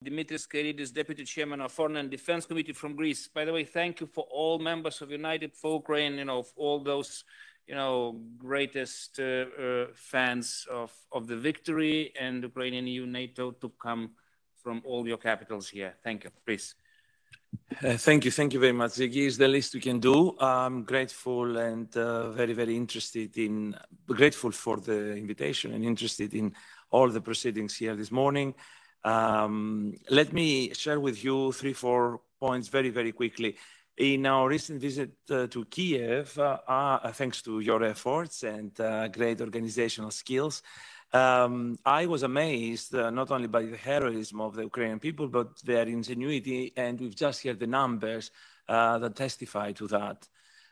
Dimitris Kαιρίδης, Deputy Chairman of Foreign and Defense Committee from Greece. By the way, thank you for all members of United for Ukraine, of all those, greatest fans of the victory and Ukrainian EU NATO to come from all your capitals here. Thank you. Please. Thank you very much, Ziggy. It's the least we can do. I'm grateful and very, very grateful for the invitation and interested in all the proceedings here this morning. Let me share with you 3-4 points very, very quickly. In our recent visit to Kiev, thanks to your efforts and great organizational skills, I was amazed not only by the heroism of the Ukrainian people, but their ingenuity, and we've just heard the numbers that testify to that.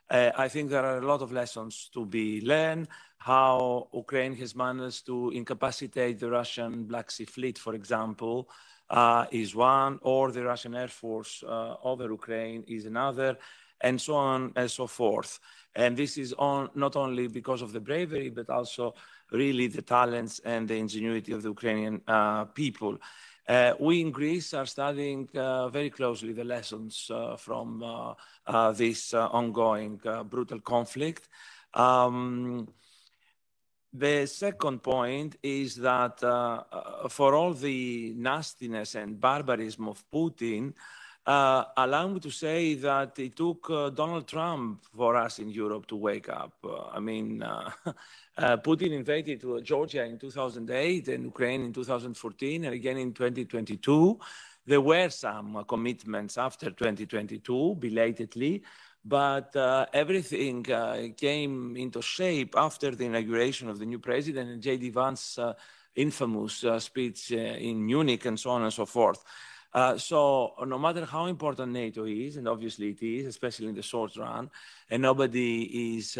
I think there are a lot of lessons to be learned. How Ukraine has managed to incapacitate the Russian Black Sea Fleet, for example, is one, or the Russian Air Force over Ukraine is another, and so on and so forth. And this is not only because of the bravery, but also really the talents and the ingenuity of the Ukrainian people. We in Greece are studying very closely the lessons from this ongoing brutal conflict. The second point is that for all the nastiness and barbarism of Putin, allow me to say that it took Donald Trump for us in Europe to wake up. Putin invaded Georgia in 2008 and Ukraine in 2014 and again in 2022. There were some commitments after 2022, belatedly, but everything came into shape after the inauguration of the new president and J.D. Vance's infamous speech in Munich and so on and so forth. So no matter how important NATO is, and obviously it is, especially in the short run, and nobody is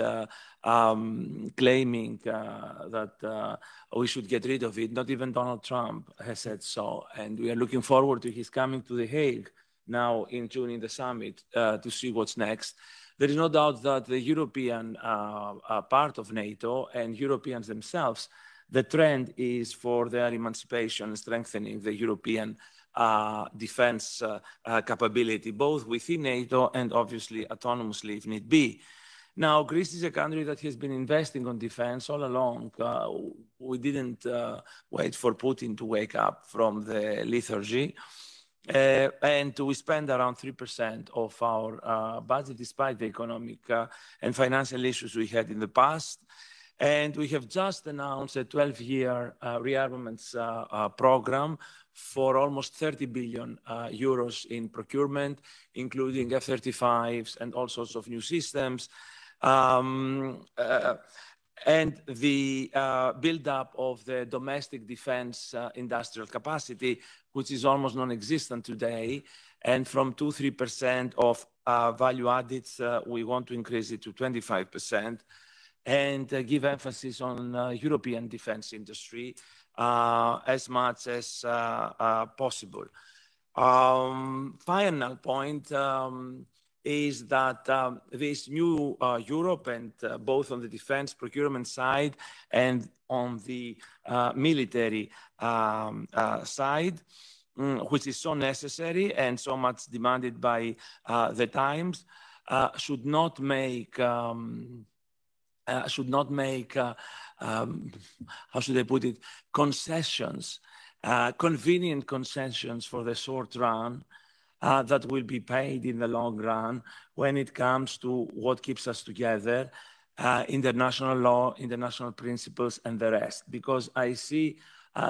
claiming that we should get rid of it, not even Donald Trump has said so. And we are looking forward to his coming to The Hague now in June in the summit to see what's next. There is no doubt that the European part of NATO and Europeans themselves, the trend is for their emancipation, strengthening the European defense capability, both within NATO and obviously autonomously if need be. Now, Greece is a country that has been investing on defense all along. We didn't wait for Putin to wake up from the lethargy. And we spend around 3% of our budget, despite the economic and financial issues we had in the past. And we have just announced a 12-year rearmaments program for almost 30 billion euros in procurement, including F-35s and all sorts of new systems. And the build-up of the domestic defense industrial capacity, which is almost non-existent today. And from 2-3% of value added, we want to increase it to 25%. And give emphasis on European defense industry as much as possible. Final point is that this new Europe, and both on the defense procurement side and on the military side, which is so necessary and so much demanded by the times, should not make how should I put it, concessions, convenient concessions for the short run that will be paid in the long run when it comes to what keeps us together, international law, international principles, and the rest. Because I see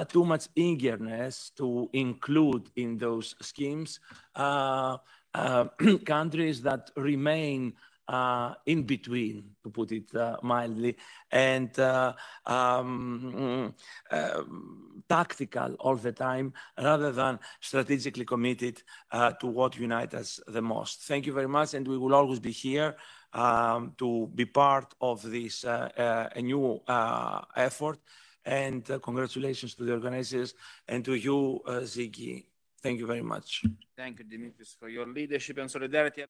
too much eagerness to include in those schemes countries that remain in between, to put it mildly, and tactical all the time, rather than strategically committed to what unites us the most. Thank you very much, and we will always be here to be part of this new effort. And congratulations to the organizers and to you, Ziggy. Thank you very much. Thank you, Dimitris, for your leadership and solidarity.